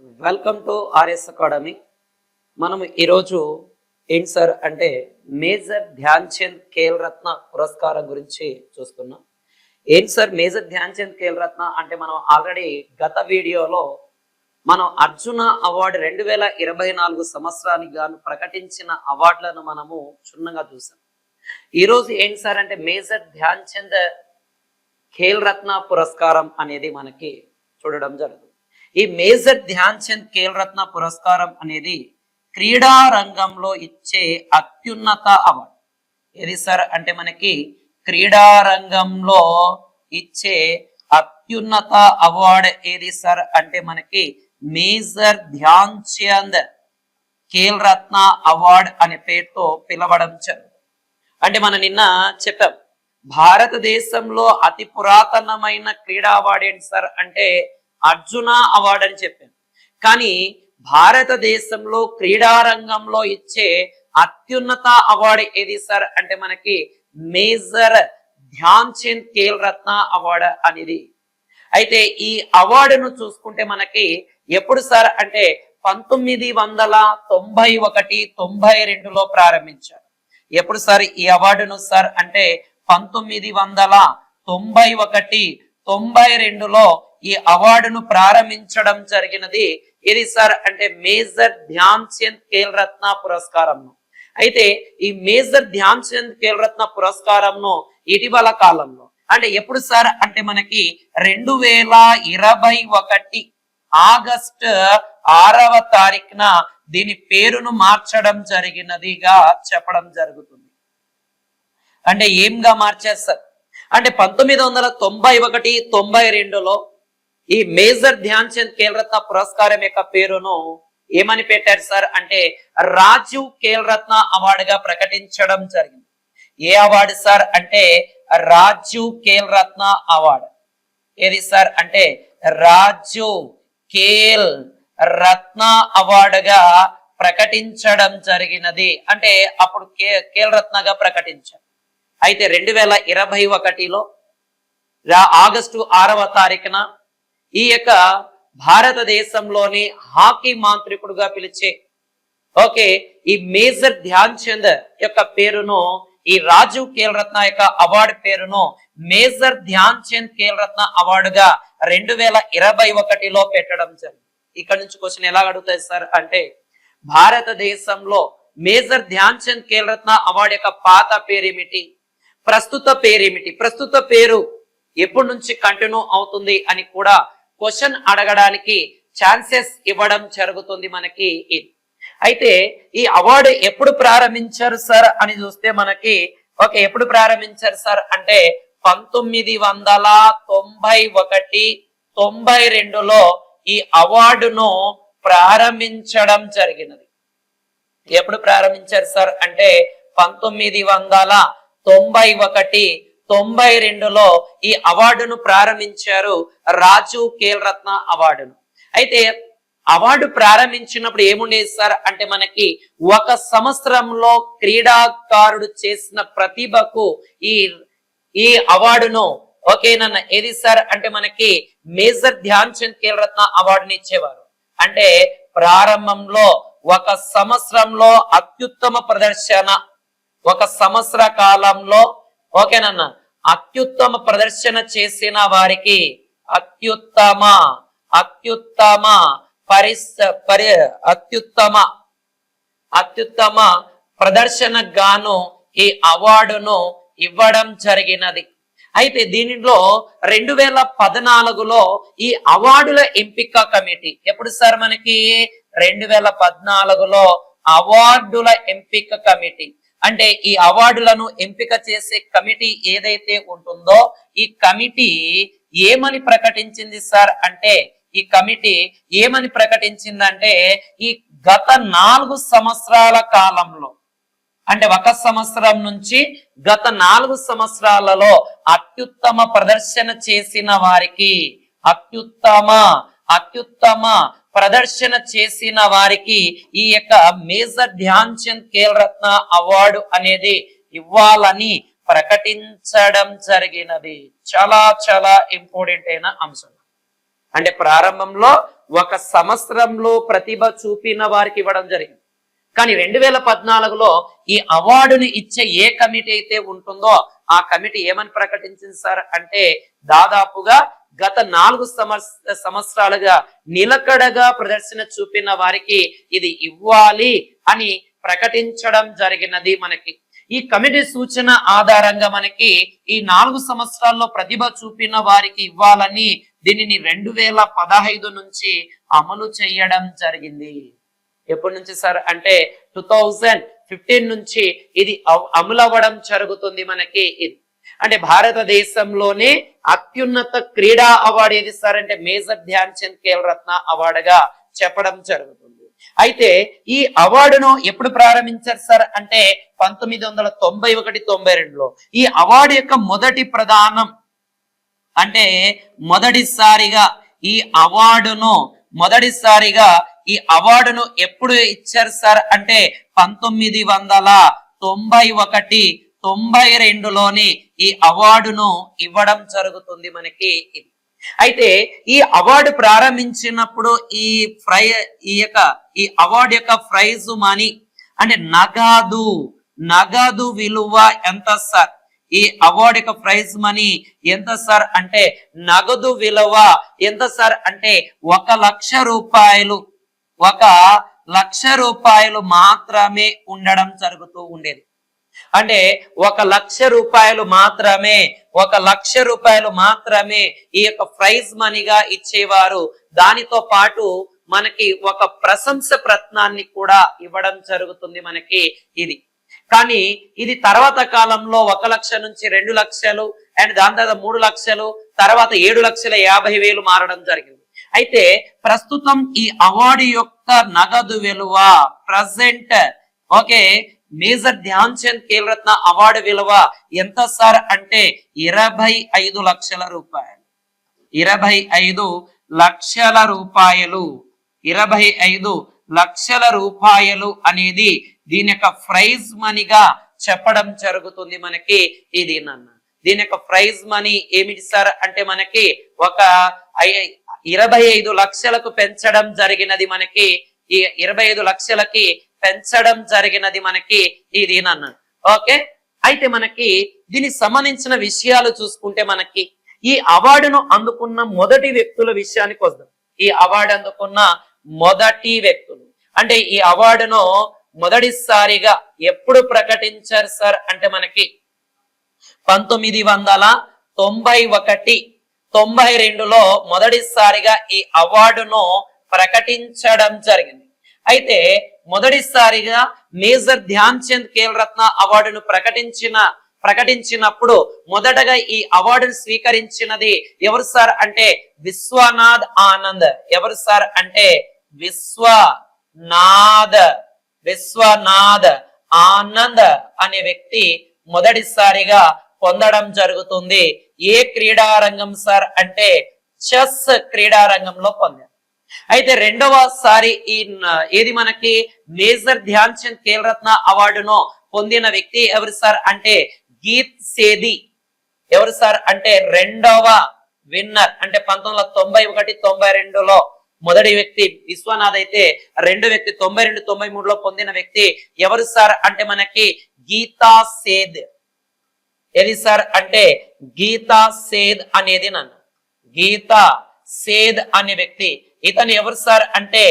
Welcome to RS academy. మనం ఈరోజు ఏంటి సార్ అంటే మేజర్ ధ్యాన్ చంద్ ఖేల్ రత్న పురస్కారం గురించి చూస్తున్నాం. ఏంటి సార్ మేజర్ ధ్యాన్ చంద్ ఖేల్ రత్న అంటే మనం ఆల్రెడీ గత వీడియోలో మనం అర్జున అవార్డు 2024 సంవత్సరానికి గాను ప్రకటించిన అవార్డులను మనము క్షుణ్ణంగా చూసాం. ఈరోజు ఏంటి సార్ అంటే మేజర్ ధ్యాన్ చంద్ ఖేల్ రత్న పురస్కారం అనేది మనకి చూడడం జరుగుతుంది. ఈ మేజర్ ధ్యాన్ చంద్ ఖేల్ రత్న పురస్కారం అనేది క్రీడా రంగంలో ఇచ్చే అత్యున్నత అవార్డు. ఏది సార్ అంటే మనకి క్రీడా రంగంలో ఇచ్చే అత్యున్నత అవార్డు ఏది సార్ అంటే మనకి మేజర్ ధ్యాన్ చంద్ ఖేల్ రత్న అవార్డు అనే పేరుతో పిలవడం జరుగుతుంది. అంటే మనం నిన్న చెప్పాం భారతదేశంలో అతి పురాతనమైన క్రీడా అవార్డు ఏంటి సార్ అంటే అర్జున అవార్డు అని చెప్పాను. కానీ భారతదేశంలో క్రీడా రంగంలో ఇచ్చే అత్యున్నత అవార్డు ఏది సార్ అంటే మనకి మేజర్ ధ్యాన్ చంద్ ఖేల్ రత్న అవార్డు అనేది. అయితే ఈ అవార్డును చూసుకుంటే మనకి ఎప్పుడు సార్ అంటే 1991-92లో ప్రారంభించారు. ఎప్పుడు సార్ ఈ అవార్డును సార్ అంటే 1991-92లో ఈ అవార్డును ప్రారంభించడం జరిగినది. ఇది సార్ అంటే మేజర్ ధ్యాన్ చంద్ ఖేల్ రత్న పురస్కారంను. అయితే ఈ మేజర్ ధ్యాన్ చంద్ ఖేల్ రత్న పురస్కారంను ఇటీవల కాలంలో అంటే ఎప్పుడు సార్ అంటే మనకి 2021 ఆగస్టు 6వ తారీఖున దీని పేరును మార్చడం జరిగినదిగా చెప్పడం జరుగుతుంది. అంటే ఏంగా మార్చారు సార్ అంటే 1991-92లో ఈ మేజర్ ధ్యాన్ చంద్ ఖేల్ రత్న పురస్కారం యొక్క పేరును ఏమని పెట్టారు సార్ అంటే రాజీవ్ ఖేల్ రత్న అవార్డుగా ప్రకటించడం జరిగింది. ఏ అవార్డు సార్ అంటే రాజీవ్ ఖేల్ రత్న అవార్డు. ఏది సార్ అంటే రాజీవ్ ఖేల్ రత్న అవార్డుగా ప్రకటించడం జరిగినది. అంటే అప్పుడు ఖేల్ రత్నగా ప్రకటించారు. అయితే 2021లో ఆగస్టు 6వ తారీఖున ఈ యొక్క భారతదేశంలోని హాకీ మాంత్రికుడుగా పిలిచే ఈ మేజర్ ధ్యాన్ చంద్ యొక్క పేరును ఈ రాజీవ్ ఖేల్ రత్న యొక్క అవార్డు పేరును మేజర్ ధ్యాన్ చంద్ ఖేల్ రత్న అవార్డుగా 2021లో పెట్టడం జరిగింది. ఇక్కడ నుంచి క్వశ్చన్ ఎలా అడుగుతాయి సార్ అంటే భారతదేశంలో మేజర్ ధ్యాన్ చంద్ ఖేల్ రత్న అవార్డు యొక్క పాత పేరేమిటి, ప్రస్తుత పేరేమిటి, ప్రస్తుత పేరు ఎప్పటి నుంచి కంటిన్యూ అవుతుంది అని కూడా క్వశ్చన్ అడగడానికి ఛాన్సెస్ ఇవ్వడం జరుగుతుంది మనకి. అయితే ఈ అవార్డు ఎప్పుడు ప్రారంభించారు సార్ అని చూస్తే మనకి ఎప్పుడు ప్రారంభించారు సార్ అంటే 1991-92లో ఈ అవార్డును ప్రారంభించడం జరిగినది. ఎప్పుడు ప్రారంభించారు సార్ అంటే 1991-92లో ఈ అవార్డును ప్రారంభించారు, రాజీవ్ ఖేల్ రత్న అవార్డును. అయితే అవార్డు ప్రారంభించినప్పుడు ఏముండేది సార్ అంటే మనకి ఒక సంవత్సరంలో క్రీడాకారుడు చేసిన ప్రతిభకు ఈ అవార్డును ఓకేనన్న ఏది సార్ అంటే మనకి మేజర్ ధ్యాన్ చంద్ ఖేల్ రత్న అవార్డుని ఇచ్చేవారు. అంటే ప్రారంభంలో ఒక సంవత్సరంలో అత్యుత్తమ ప్రదర్శన, ఒక సంవత్సర కాలంలో ఓకేనన్న అత్యుత్తమ ప్రదర్శన చేసిన వారికి అత్యుత్తమ ప్రదర్శన గాను ఈ అవార్డును ఇవ్వడం జరిగినది. అయితే దీనిలో 2014లో ఈ అవార్డుల ఎంపిక కమిటీ ఎప్పుడు సార్ మనకి 2014లో అవార్డుల ఎంపిక కమిటీ అంటే ఈ అవార్డులను ఎంపిక చేసే కమిటీ ఏదైతే ఉంటుందో ఈ కమిటీ ఏమని ప్రకటించింది సార్ అంటే ఈ కమిటీ ఏమని ప్రకటించిందంటే ఈ గత 4 సంవత్సరాల కాలంలో అంటే ఒక సంవత్సరం నుంచి గత 4 సంవత్సరాలలో అత్యుత్తమ ప్రదర్శన చేసిన వారికి అత్యుత్తమ ప్రదర్శన చేసిన వారికి ఈ యొక్క మేజర్ ధ్యాన్ చంద్ ఖేల్ రత్న అవార్డు అనేది ఇవ్వాలని ప్రకటించడం జరిగినది. చాలా చాలా ఇంపార్టెంట్ అయిన అంశం. అంటే ప్రారంభంలో 1 సంవత్సరంలో ప్రతిభ చూపిన వారికి ఇవ్వడం జరిగింది. కానీ 2014లో ఈ అవార్డుని ఇచ్చే ఏ కమిటీ అయితే ఉంటుందో ఆ కమిటీ ఏమని ప్రకటించింది సార్ అంటే, దాదాపుగా గత 4 సంవత్సరాలుగా నిలకడగా ప్రదర్శన చూపిన వారికి ఇది ఇవ్వాలి అని ప్రకటించడం జరిగినది. మనకి ఈ కమిటీ సూచన ఆధారంగా మనకి ఈ 4 సంవత్సరాల్లో ప్రతిభ చూపిన వారికి ఇవ్వాలని దీనిని 2015 నుంచి అమలు చేయడం జరిగింది. ఎప్పటి నుంచి సార్ అంటే 2015 నుంచి ఇది అమలు అవ్వడం జరుగుతుంది. మనకి ఇది అంటే భారతదేశంలోనే అత్యున్నత క్రీడా అవార్డు ఏది సార్ అంటే మేజర్ ధ్యాన్ చంద్ ఖేల్ రత్న అవార్డుగా చెప్పడం జరుగుతుంది. అయితే ఈ అవార్డును ఎప్పుడు ప్రారంభించారు సార్ అంటే 1991-92లో. ఈ అవార్డు యొక్క మొదటి ప్రదానం అంటే మొదటిసారిగా ఈ అవార్డును ఎప్పుడు ఇచ్చారు సార్ అంటే 1991-92లోని ఈ అవార్డును ఇవ్వడం జరుగుతుంది. మనకి అయితే ఈ అవార్డు ప్రారంభించినప్పుడు ఈ అవార్డు యొక్క ప్రైజ్ మనీ అంటే నగదు విలువ ఎంత సార్? ఈ అవార్డు యొక్క ప్రైజ్ మనీ ఎంత సార్ అంటే నగదు విలువ ఎంత సార్ అంటే 1,00,000 రూపాయలు. 1,00,000 రూపాయలు మాత్రమే ఉండడం జరుగుతూ ఉండేది. అంటే 1,00,000 రూపాయలు మాత్రమే 1,00,000 రూపాయలు మాత్రమే ఈ యొక్క ప్రైజ్ మనీగా ఇచ్చేవారు. దానితో పాటు మనకి ఒక ప్రశంస ప్రత్నాన్ని కూడా ఇవ్వడం జరుగుతుంది. మనకి ఇది కానీ ఇది తర్వాత కాలంలో 1,00,000 నుంచి 2,00,000 అండ్ దాని తర్వాత 3,00,000 తర్వాత 7,50,000 మారడం జరిగింది. అయితే ప్రస్తుతం ఈ అవార్డు యొక్క నగదు విలువ present major Dhyan Chand Khel Ratna award విలువ ఎంత సార్ అంటే 25 లక్షల రూపాయలు. 25 లక్షల రూపాయలు. 25 లక్షల రూపాయలు అనేది దీని యొక్క ప్రైజ్ మనీగా చెప్పడం జరుగుతుంది. మనకి ఇది దీని యొక్క ప్రైజ్ మనీ ఏమిటి సార్ అంటే మనకి 25 లక్షలకు పెంచడం జరిగినది. మనకి ఈ 25 లక్షలకి పెంచడం జరిగినది. మనకి ఇది ఓకే. అయితే మనకి దీనికి సంబంధించిన విషయాలు చూసుకుంటే మనకి ఈ అవార్డును అందుకున్న మొదటి వ్యక్తుల విషయానికి వద్దాం. ఈ అవార్డు అందుకున్న మొదటి వ్యక్తులు అంటే ఈ అవార్డును మొదటిసారిగా ఎప్పుడు ప్రకటించారు సార్ అంటే మనకి 1991-92లో మొదటిసారిగా ఈ అవార్డును ప్రకటించడం జరిగింది. అయితే మొదటిసారిగా మేజర్ ధ్యాన్ చంద్ ఖేల్ రత్న అవార్డును ప్రకటించినప్పుడు మొదటగా ఈ అవార్డును స్వీకరించినది ఎవరు సార్ అంటే విశ్వనాథ్ ఆనంద్. ఎవరు సార్ అంటే విశ్వనాథ్ ఆనంద్ అనే వ్యక్తి మొదటిసారిగా పొందడం జరుగుతుంది. ఏ క్రీడారంగం సార్ అంటే చెస్ క్రీడారంగంలో పొందారు. అయితే రెండవసారి ఏది మనకి మేజర్ ధ్యాన్ చంద్ ఖేల్ రత్న అవార్డును పొందిన వ్యక్తి ఎవరు సార్ అంటే గీత్ సేది. ఎవరు సార్ అంటే రెండవ విన్నర్ అంటే 1991-92లో మొదటి వ్యక్తి విశ్వనాథ్ అయితే రెండో వ్యక్తి 92-93లో పొందిన వ్యక్తి ఎవరు సార్ అంటే మనకి గీతా సేద్. ఏది సార్ అంటే గీతా సేద్ అనేది గీతా సేద్ అనే వ్యక్తి. ఇతను ఎవరు సార్ అంటే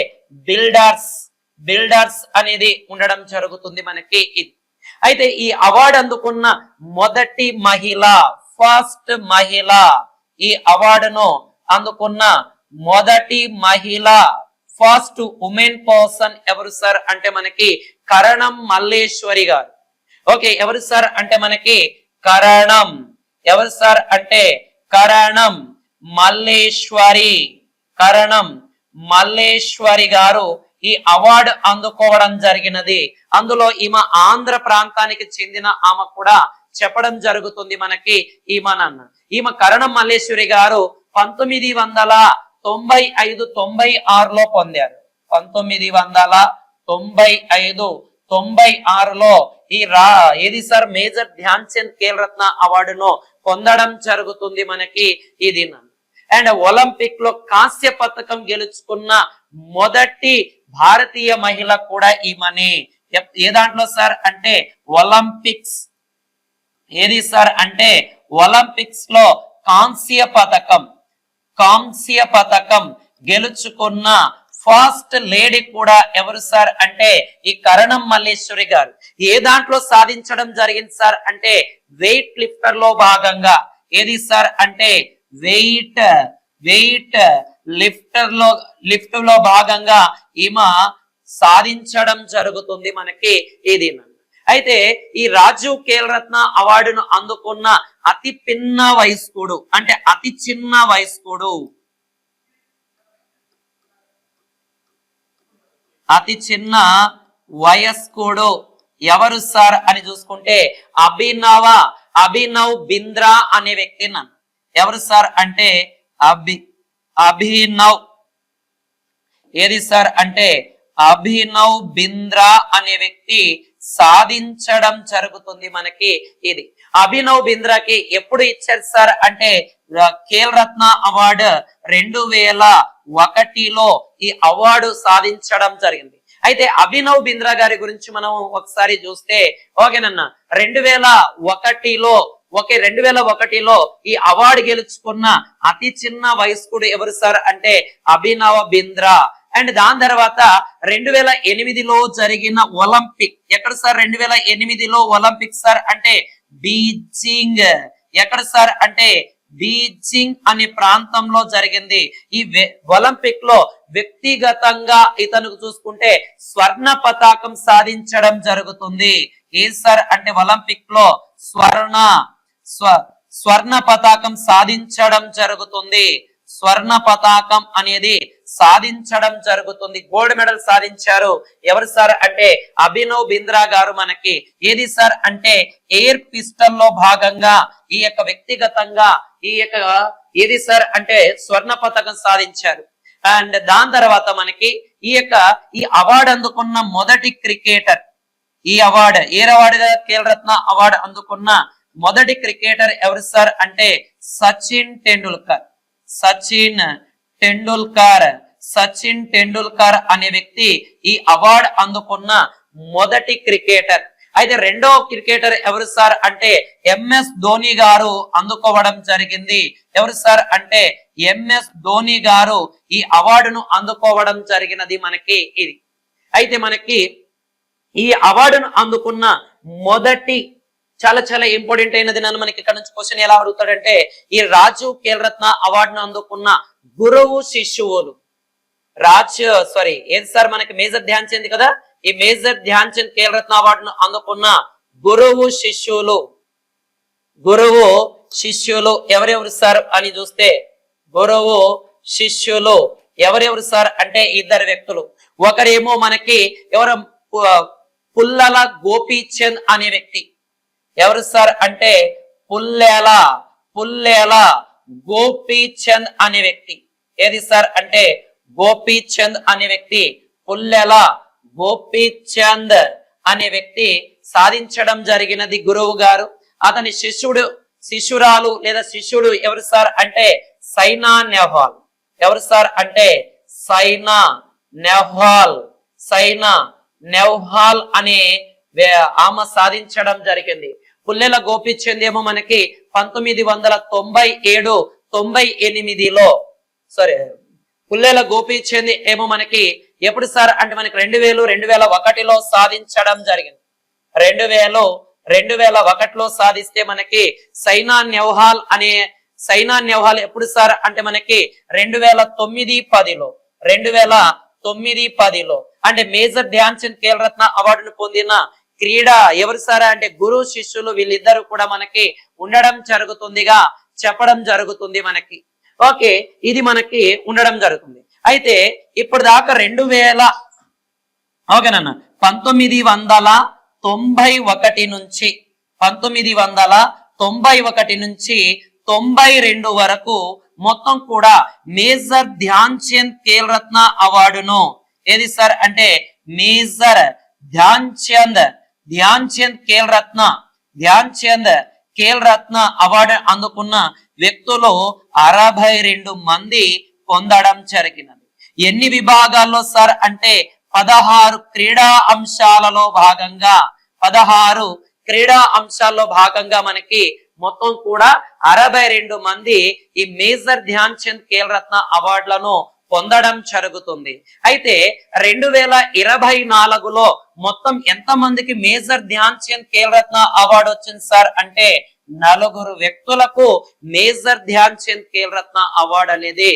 బిల్డర్స్ అనేది ఉండడం జరుగుతుంది. మనకి ఇది అయితే ఈ అవార్డు అందుకున్న మొదటి మహిళ ఫస్ట్ మహిళ ఈ అవార్డును అందుకున్న మొదటి మహిళ ఫస్ట్ ఉమెన్ పర్సన్ ఎవరు సార్ అంటే మనకి కరణం మల్లేశ్వరి గారు. ఓకే. ఎవరు సార్ అంటే మనకి కరణం. ఎవరు సార్ అంటే కరణం మల్లేశ్వరి గారు ఈ అవార్డు అందుకోవడం జరిగినది. అందులో ఈమె ఆంధ్ర ప్రాంతానికి చెందిన ఆమె కూడా చెప్పడం జరుగుతుంది. మనకి ఈమె కరణం మల్లేశ్వరి గారు 1995-96లో పొందారు. 1995-96లో ఏది సార్ మేజర్ ధ్యాన్ చంద్ ఖేల్ రత్న అవార్డును పొందడం జరుగుతుంది. మనకి ఇది అండ్ ఒలింపిక్ లో కాంస్య పథకం గెలుచుకున్న మొదటి భారతీయ మహిళ కూడా ఈమెనే. ఏ దాంట్లో సార్ అంటే ఒలింపిక్స్. ఏది సార్ అంటే ఒలింపిక్స్ లో కాంస్య పథకం గెలుచుకున్న ఫస్ట్ లేడీ కూడా ఎవరు సార్ అంటే ఈ కరణం మల్లేశ్వరి గారు. ఏ దాంట్లో సాధించడం జరిగింది సార్ అంటే వెయిట్ లిఫ్టర్ లో భాగంగా. ఏది సార్ అంటే వెయిట్ లిఫ్ట్ లో భాగంగా ఈమె సాధించడం జరుగుతుంది మనకి ఇది. అయితే ఈ రాజీవ్ ఖేల్ రత్న అవార్డును అందుకున్న అతి చిన్న వయస్కుడు అంటే అతి చిన్న వయస్కుడు ఎవరు సార్ అని చూసుకుంటే అభినవ్ బింద్రా అనే వ్యక్తి. ఎవరు సార్ అంటే అభినవ్. ఏది సార్ అంటే అభినవ్ బింద్రా అనే వ్యక్తి సాధించడం జరుగుతుంది మనకి ఇది. అభినవ్ బింద్రాకి ఎప్పుడు ఇచ్చారు సార్ అంటే ఖేల్ రత్న అవార్డు 2001లో ఈ అవార్డు సాధించడం జరిగింది. అయితే అభినవ్ బింద్రా గారి గురించి మనం ఒకసారి చూస్తే ఓకేనన్నా 2001లో ఈ అవార్డు గెలుచుకున్న అతి చిన్న వయస్కుడు ఎవరు సార్ అంటే అభినవ్ బింద్రా. అండ్ దాని తర్వాత 2008లో జరిగిన ఒలింపిక్ ఎక్కడ సార్ 2008లో ఒలింపిక్ సార్ అంటే బీజింగ్. ఎక్కడ సార్ అంటే బీజింగ్ అనే ప్రాంతంలో జరిగింది. ఈ ఒలింపిక్ లో వ్యక్తిగతంగా ఇతను చూసుకుంటే స్వర్ణ పతాకం సాధించడం జరుగుతుంది. ఏది సార్ అంటే ఒలింపిక్ లో స్వర్ణ పతాకం సాధించడం జరుగుతుంది. స్వర్ణ పతాకం అనేది సాధించడం జరుగుతుంది. గోల్డ్ మెడల్ సాధించారు ఎవరు సార్ అంటే అభినవ్ బింద్రా గారు మనకి. ఏది సార్ అంటే ఎయిర్ పిస్టల్ లో భాగంగా ఈ యొక్క వ్యక్తిగతంగా ఏది సార్ అంటే స్వర్ణ పతాకం సాధించారు. అండ్ దాని తర్వాత మనకి ఈ అవార్డు అందుకున్న మొదటి క్రికెటర్. ఈ అవార్డు అవార్డుగా ఖేల్ రత్న అవార్డు అందుకున్న మొదటి క్రికెటర్ ఎవరు సార్ అంటే సచిన్ టెండూల్కర్ అనే వ్యక్తి ఈ అవార్డు అందుకున్న మొదటి క్రికెటర్. అయితే రెండో క్రికెటర్ ఎవరు సార్ అంటే ఎంఎస్ ధోని గారు అందుకోవడం జరిగింది. ఎవరు సార్ అంటే ఎంఎస్ ధోని గారు ఈ అవార్డును అందుకోవడం జరిగినది మనకి ఇది. అయితే మనకి ఈ అవార్డును అందుకున్న మొదటి చాలా చాలా ఇంపార్టెంట్ అయినది. నన్ను మనకి ఇక్కడ నుంచి క్వశ్చన్ ఎలా అడుగుతాడంటే ఈ రాజీవ్ ఖేల్ రత్న అవార్డును అందుకున్న గురువు శిష్యువులు ఏది సార్ మనకి మేజర్ ధ్యాన్ చంద్ కదా. ఈ మేజర్ ధ్యాన్ చంద్ ఖేల్ రత్న అవార్డును అందుకున్న గురువు శిష్యులు ఎవరెవరు సార్ అని చూస్తే గురువు శిష్యులు ఎవరెవరు సార్ అంటే ఇద్దరు వ్యక్తులు. ఒకరేమో మనకి పుల్లల గోపీచంద్ అనే వ్యక్తి. ఎవరు సార్ అంటే పుల్లేల గోపీచంద్ అనే వ్యక్తి. ఏది సార్ అంటే గోపీచంద్ అనే వ్యక్తి. పుల్లెల గోపీచంద్ అనే వ్యక్తి సాధించడం జరిగినది గురువు గారు. అతని శిష్యురాలు లేదా శిష్యుడు ఎవరు సార్ అంటే సైనా నెహ్వాల్. ఎవరు సార్ అంటే సైనా నెహ్వాల్ అనే ఆమె సాధించడం జరిగింది. పుల్లెల గోపీచంద్ ఏమో మనకి 1997-98లో పుల్లెల గోపీచంద్ ఏమో మనకి ఎప్పుడు సార్ అంటే మనకి 2001లో సాధించడం జరిగింది. 2001లో సాధిస్తే మనకి సైనా నెహ్వాల్ ఎప్పుడు సార్ అంటే మనకి 2009-10లో అంటే మేజర్ ధ్యాన్ చంద్ ఖేల్ రత్న అవార్డును పొందిన క్రీడ ఎవరు సార్ అంటే గురు శిష్యులు వీళ్ళిద్దరు కూడా మనకి ఉండడం జరుగుతుందిగా చెప్పడం జరుగుతుంది మనకి. ఓకే, ఇది మనకి ఉండడం జరుగుతుంది. అయితే ఇప్పుడు దాకా 1991 నుంచి 92 వరకు మొత్తం కూడా మేజర్ ధ్యాన్ చంద్ ఖేల్ రత్న అవార్డును ఏది సార్ అంటే మేజర్ ధ్యాన్ చంద్ ఖేల్ రత్న అవార్డు అందుకున్న వ్యక్తులు 62 మంది పొందడం జరిగినది. ఎన్ని విభాగాల్లో సార్ అంటే 16 క్రీడా అంశాలలో భాగంగా 16 క్రీడా అంశాల్లో భాగంగా మనకి మొత్తం కూడా 62 మంది ఈ మేజర్ ధ్యాన్ చంద్ ఖేల్ రత్న అవార్డులను పొందడం జరుగుతుంది. అయితే 2024లో మొత్తం ఎంత మందికి మేజర్ ధ్యాన్ చంద్ ఖేల్ రత్న అవార్డు వచ్చింది సార్ అంటే 4 వ్యక్తులకు మేజర్ ధ్యాన్ చంద్ ఖేల్ రత్న అవార్డు అనేది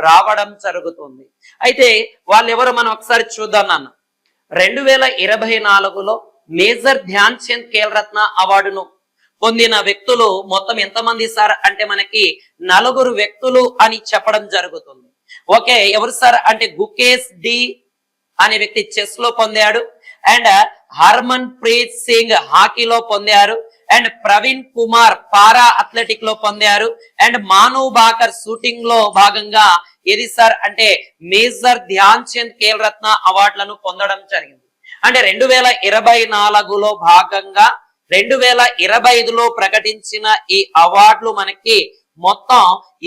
రావడం జరుగుతుంది. అయితే వాళ్ళు ఎవరు మనం ఒకసారి చూద్దాం నాన్న. 2024లో మేజర్ ధ్యాన్ చంద్ ఖేల్ రత్న అవార్డును పొందిన వ్యక్తులు మొత్తం ఎంతమంది సార్ అంటే మనకి 4 వ్యక్తులు అని చెప్పడం జరుగుతుంది. ఓకే, ఎవరు సార్ అంటే గుకేష్ డి అనే వ్యక్తి చెస్ లో పొందాడు, అండ్ హర్మన్ ప్రీత్ సింగ్ హాకీలో పొందారు, and Praveen Kumar para athletic లో పొందారు, అండ్ మాను బాకర్ షూటింగ్ లో భాగంగా ఏది సార్ అంటే మేజర్ ధ్యాన్ చంద్ ఖేల్ రత్న అవార్డులను పొందడం జరిగింది. అంటే 2024లో భాగంగా 2025లో ప్రకటించిన ఈ అవార్డులు మనకి మొత్తం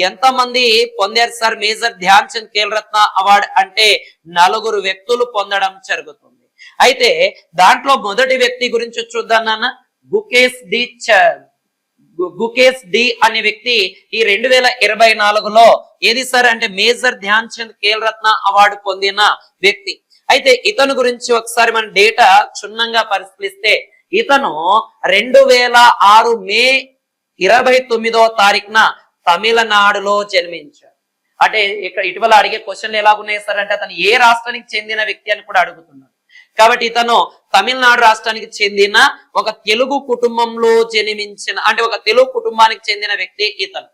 ఎంత మంది పొందారు sir major Dhyan Chand Khel Ratna award అంటే 4 వ్యక్తులు పొందడం జరుగుతుంది. అయితే దాంట్లో మొదటి వ్యక్తి గురించి చూద్దాం నాన్న. గుకేష్ డి అనే వ్యక్తి ఈ 2024లో ఏది సార్ అంటే మేజర్ ధ్యాన్ చంద్ ఖేల్ రత్న అవార్డు పొందిన వ్యక్తి. అయితే ఇతను గురించి ఒకసారి మన డేటా క్షుణ్ణంగా పరిశీలిస్తే ఇతను 2006 మే 29వ తారీఖున తమిళనాడులో జన్మించారు. అంటే ఇక్కడ ఇటీవల అడిగే క్వశ్చన్లు ఎలాగున్నాయి సార్ అంటే అతను ఏ రాష్ట్రానికి చెందిన వ్యక్తి అని కూడా అడుగుతున్నారు. కాబట్టి ఇతను తమిళనాడు రాష్ట్రానికి చెందిన ఒక తెలుగు కుటుంబంలో జన్మించిన అంటే ఒక తెలుగు కుటుంబానికి చెందిన వ్యక్తి ఇతను.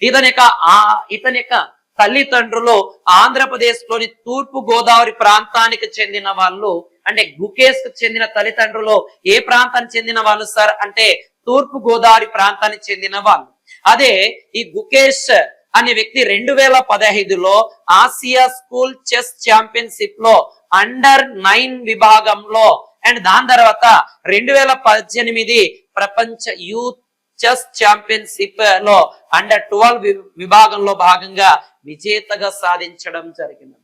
ఇతని యొక్క తల్లిదండ్రులు ఆంధ్రప్రదేశ్ లోని తూర్పు గోదావరి ప్రాంతానికి చెందిన వాళ్ళు. అంటే గుకేష్ కు చెందిన తల్లిదండ్రులు ఏ ప్రాంతానికి చెందిన వాళ్ళు సార్ అంటే తూర్పు గోదావరి ప్రాంతానికి చెందిన వాళ్ళు. అదే ఈ గుకేష్ అనే వ్యక్తి 2015లో ఆసియా స్కూల్ చెస్ ఛాంపియన్షిప్ లో అండర్-9 విభాగంలో, అండ్ దాని తర్వాత 2018 ప్రపంచ యూత్ చెస్ ఛాంపియన్షిప్ లో అండర్-12 విభాగంలో భాగంగా విజేతగా సాధించడం జరిగినది.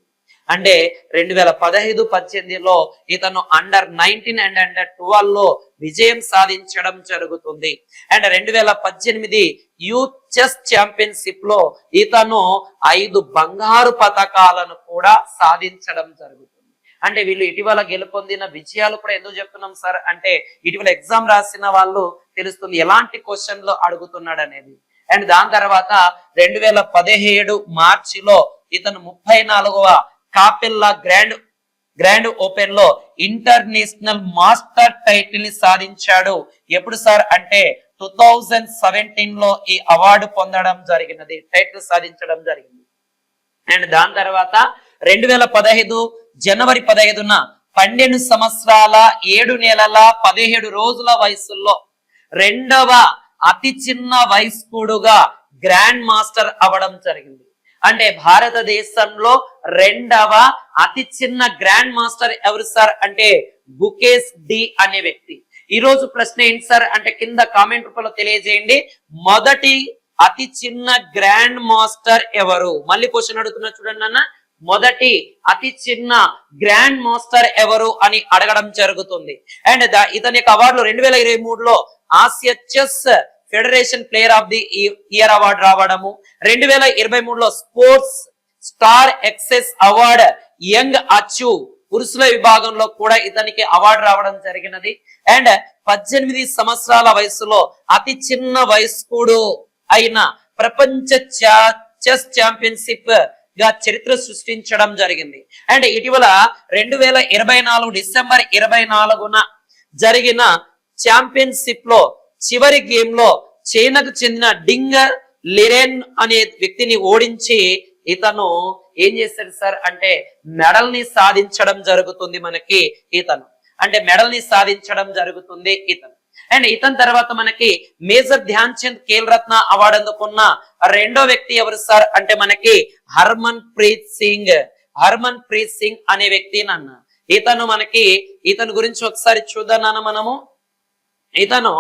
అంటే 2015-18లో ఇతను అండర్-19 అండ్ అండర్-12లో విజయం సాధించడం జరుగుతుంది. అండ్ 2018 యూత్ చెస్ ఛాంపియన్షిప్ లో ఇతను 5 బంగారు పతకాలను కూడా సాధించడం జరుగుతుంది. అంటే వీళ్ళు ఇటీవల గెలుపొందిన విజయాలు కూడా ఎందుకు చెప్తున్నాం సార్ అంటే ఇటీవల ఎగ్జామ్ రాసిన వాళ్ళు తెలుస్తుంది ఎలాంటి క్వశ్చన్లు అడుగుతున్నాడు అనేది. అండ్ దాని తర్వాత 2017 మార్చిలో ఇతను 34వ కాపెల్లా గ్రాండ్ ఓపెన్ లో ఇంటర్నేషనల్ మాస్టర్ టైటిల్ ని సాధించాడు. ఎప్పుడు సార్ అంటే 2017లో ఈ అవార్డు పొందడం జరిగినది, టైటిల్ సాధించడం జరిగింది. అండ్ దాని తర్వాత 2015 జనవరి 15న 12 సంవత్సరాల 7 నెలల 17 రోజుల వయసులో 2వ అతి చిన్న వయస్కుడుగా గ్రాండ్ మాస్టర్ అవ్వడం జరిగింది. అంటే భారతదేశంలో 2వ అతి చిన్న గ్రాండ్ మాస్టర్ ఎవరు సార్ అంటే గుకేష్ డి అనే వ్యక్తి. ఈ రోజు ప్రశ్న ఏంటి సార్ అంటే కింద కామెంట్ రూపంలో తెలియజేయండి. మొదటి అతి చిన్న గ్రాండ్ మాస్టర్ ఎవరు? మళ్ళీ క్వశ్చన్ అడుగుతున్నా చూడండి అన్న. మొదటి అతి చిన్న గ్రాండ్ మాస్టర్ ఎవరు అని అడగడం జరుగుతుంది. అండ్ ఇతని యొక్క అవార్డులు 2023లో Asia chess federation player of the year award రావడము, 2023లో sports star aces award young achieve పురుషుల విభాగంలో కూడా ఇతనికి అవార్డు రావడం జరిగినది. అండ్ 18 సంవత్సరాల వయసులో అతి చిన్న వయస్కుడు అయిన ప్రపంచ చెస్ ఛాంపియన్షిప్ గా చరిత్ర సృష్టించడం జరిగింది. అండ్ ఇటీవల 2024 డిసెంబర్ 24న జరిగిన ఛాంపియన్షిప్ లో చివరి గేమ్ లో చైనాకు చెందిన డింగర్ లిరెన్ అనే వ్యక్తిని ఓడించి ఇతను ఏం చేశాడు సార్ అంటే మెడల్ ని సాధించడం జరుగుతుంది. మనకి ఇతను అంటే మెడల్ ని సాధించడం జరుగుతుంది ఇతను. అండ్ ఇతని తర్వాత మనకి మేజర్ ధ్యాన్ చంద్ ఖేల్ రత్న అవార్డు అందుకున్న 2వ వ్యక్తి ఎవరు సార్ అంటే మనకి హర్మన్ ప్రీత్ సింగ్ అనే వ్యక్తి నాన్న. ఇతను గురించి ఒకసారి చూద్దాం నాన్న మనము. ఇతను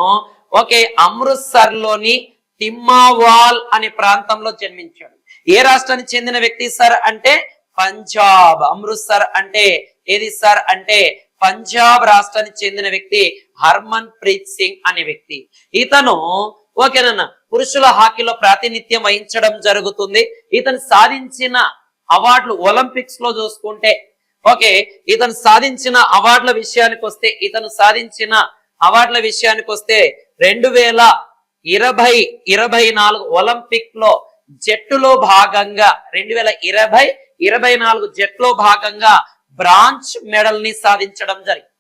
ఓకే, అమృత్సర్ లోని తిమ్మావాల్ అనే ప్రాంతంలో జన్మించాడు. ఏ రాష్ట్రానికి చెందిన వ్యక్తి సార్ అంటే పంజాబ్. అమృత్సర్ అంటే ఏది సార్ అంటే పంజాబ్ రాష్ట్రానికి చెందిన వ్యక్తి హర్మన్ ప్రీత్ సింగ్ అనే వ్యక్తి. ఇతను ఓకేనన్న పురుషుల హాకీలో ప్రాతినిధ్యం వహించడం జరుగుతుంది. ఇతను సాధించిన అవార్డులు ఒలింపిక్స్ లో చూసుకుంటే ఓకే, ఇతను సాధించిన అవార్డుల విషయానికి వస్తే 2024 ఒలింపిక్ లో జట్టులో భాగంగా 2024 జట్టులో భాగంగా బ్రాంజ్ మెడల్ ని సాధించడం జరిగింది.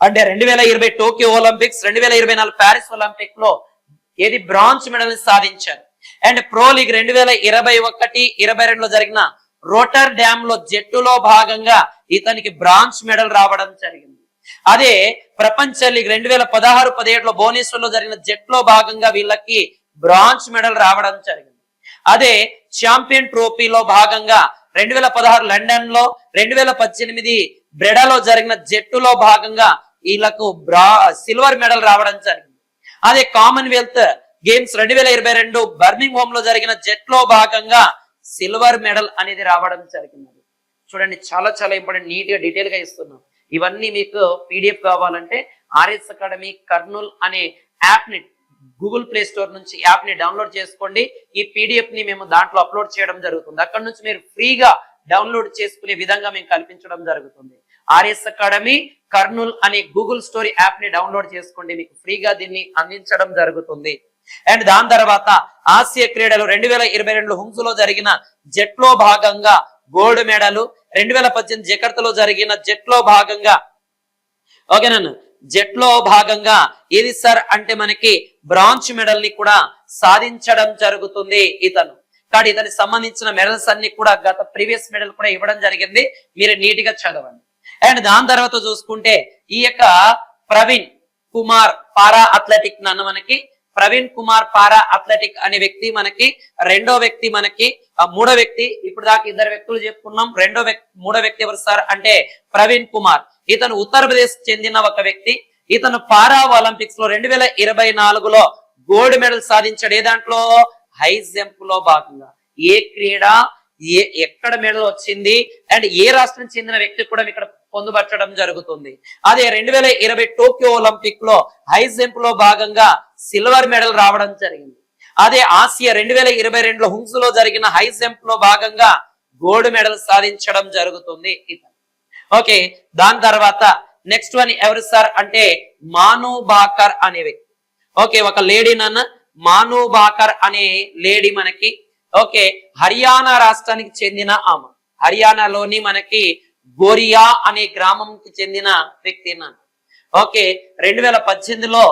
అంటే 2020 టోక్యో ఒలింపిక్స్, 2024 ప్యారిస్ ఒలింపిక్ లో ఏది బ్రాంజ్ మెడల్ ని సాధించారు. అండ్ ప్రో లీగ్ 2021-22 లో జరిగిన రోటర్ డ్యామ్ లో జట్టులో భాగంగా ఇతనికి బ్రాంజ్ మెడల్ రావడం జరిగింది. అదే ప్రపంచ లీగ్ 2016-17 లో భువనేశ్వర్ లో జరిగిన జట్టులో భాగంగా వీళ్ళకి బ్రాంజ్ మెడల్ రావడం జరిగింది. అదే ఛాంపియన్ ట్రోఫీలో భాగంగా 2016 లండన్ లో, 2018 బ్రెడాలో జరిగిన జట్టులో భాగంగా వీళ్ళకు సిల్వర్ మెడల్ రావడం జరిగింది. అదే కామన్వెల్త్ గేమ్స్ 2022 బర్మింగ్హామ్ లో జరిగిన జట్టులో భాగంగా సిల్వర్ మెడల్ అనేది రావడం జరిగింది. చూడండి, చాలా చాలా ఇంపార్టెంట్, నీట్ గా డీటెయిల్ గా ఇస్తున్నాం. ఇవన్నీ మీకు పీడిఎఫ్ కావాలంటే ఆర్ఎస్ అకాడమీ కర్నూల్ అనే యాప్ ని గూగుల్ ప్లే స్టోర్ నుంచి యాప్ ని డౌన్లోడ్ చేసుకోండి. ఈ పీడిఎఫ్ ని మేము దాంట్లో అప్లోడ్ చేయడం జరుగుతుంది. అక్కడ నుంచి మీరు ఫ్రీగా డౌన్లోడ్ చేసుకునే విధంగా మేము కల్పించడం జరుగుతుంది. ఆర్ఎస్ అకాడమీ కర్నూల్ అనే గూగుల్ స్టోర్ యాప్ ని డౌన్లోడ్ చేసుకోండి, మీకు ఫ్రీగా దీన్ని అందించడం జరుగుతుంది. అండ్ దాని తర్వాత ఆసియా క్రీడలు 2022 హుంగ్స్ లో జరిగిన జట్లో భాగంగా గోల్డ్ మెడల్, 2018 జకర్తాలో జరిగిన జట్లో భాగంగా ఓకేనా జట్లో భాగంగా ఏది సార్ అంటే మనకి బ్రాంజ్ మెడల్ ని కూడా సాధించడం జరుగుతుంది ఇతను. కాబట్టి ఇతనికి సంబంధించిన మెడల్స్ అన్ని కూడా గత ప్రీవియస్ మెడల్ కూడా ఇవ్వడం జరిగింది, మీరు నీట్ గా చదవండి. అండ్ దాని తర్వాత చూసుకుంటే ఈ యొక్క ప్రవీణ్ కుమార్ పారా అథ్లెటిక్ నన్ను మనకి ప్రవీణ్ కుమార్ పారా అథ్లెటిక్ అనే వ్యక్తి మనకి రెండో వ్యక్తి, మనకి మూడో వ్యక్తి. ఇప్పుడు దాకా ఇద్దరు వ్యక్తులు చెప్పుకున్నాం. మూడో వ్యక్తి ఎవరు సార్ అంటే ప్రవీణ్ కుమార్. ఇతను ఉత్తరప్రదేశ్ చెందిన ఒక వ్యక్తి. ఇతను పారా ఒలింపిక్స్ లో 2024లో గోల్డ్ మెడల్ సాధించాడు. ఏ దాంట్లో? హై జంప్ లో భాగంగా. ఏ క్రీడ ఎక్కడ మెడల్ వచ్చింది అండ్ ఏ రాష్ట్రం చెందిన వ్యక్తి కూడా ఇక్కడ పొందుపరచడం జరుగుతుంది. అదే 2020 టోక్యో ఒలింపిక్ లో హై జంప్ లో భాగంగా సిల్వర్ మెడల్ రావడం జరిగింది. అదే ఆసియా 2022 హుంగ్స్ లో జరిగిన హై జంప్ లో భాగంగా గోల్డ్ మెడల్ సాధించడం జరుగుతుంది ఇతను. ఓకే, దాని తర్వాత నెక్స్ట్ వన్ ఎవరు సార్ అంటే మాను బాకర్ అనే వ్యక్తి. ఓకే, ఒక లేడీ నన్న మాను బాకర్ అనే లేడీ మనకి ఓకే హర్యానా రాష్ట్రానికి చెందిన ఆమె. హర్యానాలోని మనకి గోరియా అనే గ్రామంకి చెందిన వ్యక్తి నన్ను. ఓకే, 2018లో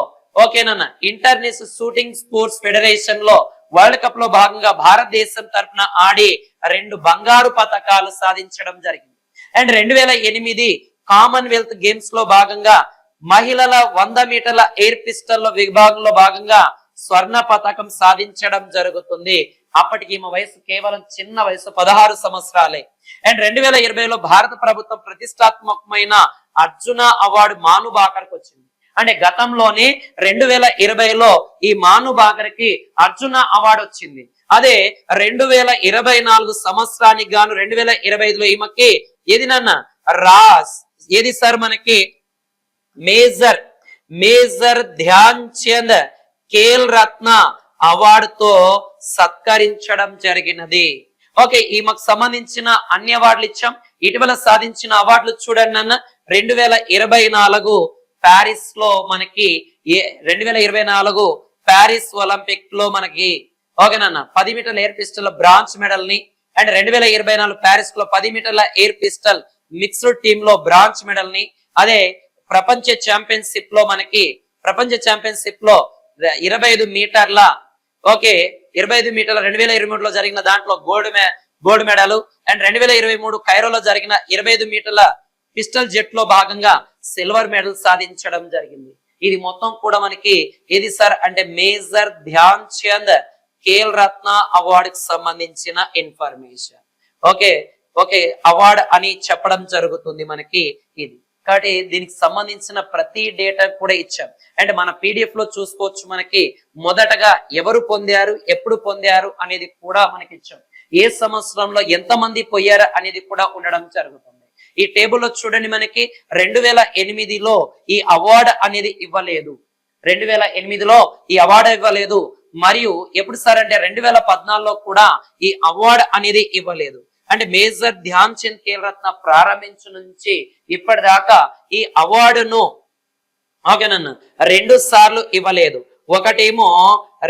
ఓకేనన్న ఇంటర్నేషనల్ షూటింగ్ స్పోర్ట్స్ ఫెడరేషన్ లో వరల్డ్ కప్ లో భాగంగా భారతదేశం తరఫున ఆడి 2 బంగారు పతకాలు సాధించడం జరిగింది. అండ్ 2008 కామన్వెల్త్ గేమ్స్ లో భాగంగా మహిళల 100 మీటర్ల ఎయిర్ పిస్టల్ విభాగంలో భాగంగా స్వర్ణ పతకం సాధించడం జరుగుతుంది. అప్పటికి ఈమె వయసు కేవలం చిన్న వయసు 16 సంవత్సరాలే. అండ్ 2020లో భారత ప్రభుత్వం ప్రతిష్టాత్మకమైన అర్జున అవార్డు మాను బాకర్ కు వచ్చింది. అంటే గతంలోనే 2020లో ఈ మాను బాకర్ కి అర్జున అవార్డు వచ్చింది. అదే 2024 సంవత్సరానికి గాను 2025లో ఈమెకి ఏది నాన్న రాస్ ఏది సార్ మనకి మేజర్ ధ్యాన్ చంద్ ఖేల్ రత్న అవార్డుతో సత్కరించడం జరిగినది. ఓకే, ఈమెకు సంబంధించిన అన్ని అవార్డులు ఇచ్చాం. ఇటీవల సాధించిన అవార్డులు చూడండి అన్న 2024 ప్యారిస్ లో మనకి 2024 ప్యారిస్ ఒలింపిక్ లో మనకి ఓకేనన్న 10 మీటర్ల ఎయిర్ పిస్టల్ బ్రాంజ్ మెడల్ ని అండ్ 2024 ప్యారిస్ లో 10 మీటర్ల ఎయిర్ పిస్టల్ మిక్స్డ్ టీమ్ లో బ్రాంజ్ మెడల్ ని. అదే ప్రపంచ ఛాంపియన్షిప్ లో మనకి 25 మీటర్ల ఓకే 25 మీటర్ల 2023 లో జరిగిన దాంట్లో గోల్డ్ మెడల్ అండ్ 2023 కైరోలో జరిగిన 25 మీటర్ల పిస్టల్ జెట్ లో భాగంగా సిల్వర్ మెడల్ సాధించడం జరిగింది. ఇది మొత్తం కూడా మనకి ఏది సార్ అంటే మేజర్ ధ్యాన్ చంద్ ఖేల్ రత్న అవార్డుకి సంబంధించిన ఇన్ఫర్మేషన్. ఓకే అవార్డ్ అని చెప్పడం జరుగుతుంది మనకి ఇది. కాబట్టి దీనికి సంబంధించిన ప్రతి డేటా కూడా ఇచ్చాం. అండ్ మన పీడిఎఫ్ లో చూసుకోవచ్చు. మనకి మొదటగా ఎవరు పొందారు, ఎప్పుడు పొందారు అనేది కూడా మనకి ఇచ్చాం. ఏ సంవత్సరంలో ఎంతమంది పోయారు అనేది కూడా ఉండడం జరుగుతుంది. ఈ టేబుల్లో చూడండి, మనకి 2008లో ఈ అవార్డు అనేది ఇవ్వలేదు. 2008లో ఈ అవార్డు ఇవ్వలేదు. మరియు ఎప్పుడు సార్ అంటే 2014లో కూడా ఈ అవార్డు అనేది ఇవ్వలేదు. అంటే మేజర్ ధ్యాన్ చంద్ ఖేల్ రత్న ప్రారంభించు నుంచి ఇప్పటిదాకా ఈ అవార్డును ఓకేనన్నా 2 సార్లు ఇవ్వలేదు. ఒకటేమో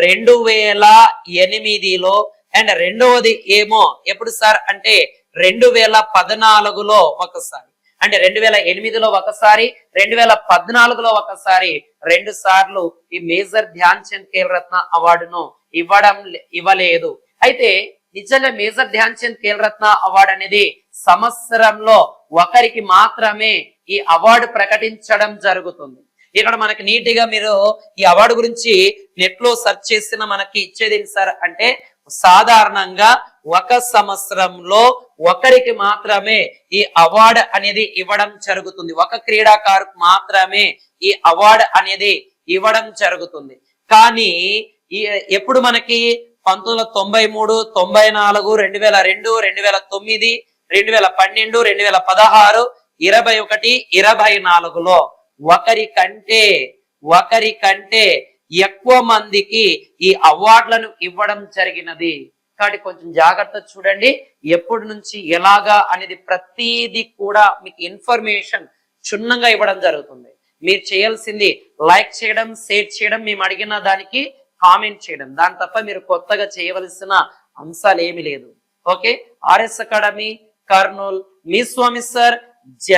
2008లో అండ్ రెండవది ఏమో ఎప్పుడు సార్ అంటే 2014లో ఒకసారి. అంటే 2008లో ఒకసారి, 2014లో ఒకసారి, 2 సార్లు ఈ మేజర్ ధ్యాన్ చంద్ ఖేల్ రత్న అవార్డును ఇవ్వలేదు. అయితే నిజంగా మేజర్ ధ్యాన్ చంద్ ఖేల్ రత్న అవార్డు అనేది సంవత్సరంలో ఒకరికి మాత్రమే ఈ అవార్డు ప్రకటించడం జరుగుతుంది. ఇక్కడ మనకి నీట్ గా మీరు ఈ అవార్డు గురించి నెట్ లో సెర్చ్ చేసిన మనకి ఇచ్చేది ఏంటి సార్ అంటే సాధారణంగా ఒక సంవత్సరంలో ఒకరికి మాత్రమే ఈ అవార్డు అనేది ఇవ్వడం జరుగుతుంది. ఒక క్రీడాకారుకు మాత్రమే ఈ అవార్డు అనేది ఇవ్వడం జరుగుతుంది. కానీ ఎప్పుడు మనకి 1993, 94, 2002, 2009, 2012, 2016, 21, 24లో ఒకరికంటే ఎక్కువ మందికి ఈ అవార్డులను ఇవ్వడం జరిగినది. కాబట్టి కొంచెం జాగ్రత్త చూడండి, ఎప్పటి నుంచి ఎలాగా అనేది ప్రతిదీ కూడా మీకు ఇన్ఫర్మేషన్ క్షుణ్ణంగా ఇవ్వడం జరుగుతుంది. మీరు చేయాల్సింది లైక్ చేయడం, షేర్ చేయడం, మేము అడిగిన దానికి కామెంట్ చేయడం, దాని తప్ప మీరు కొత్తగా చేయవలసిన అంశాలు ఏమీ లేదు. ఓకే, ఆర్ఎస్ అకాడమీ కర్నూల్, మీ స్వామి సార్. జై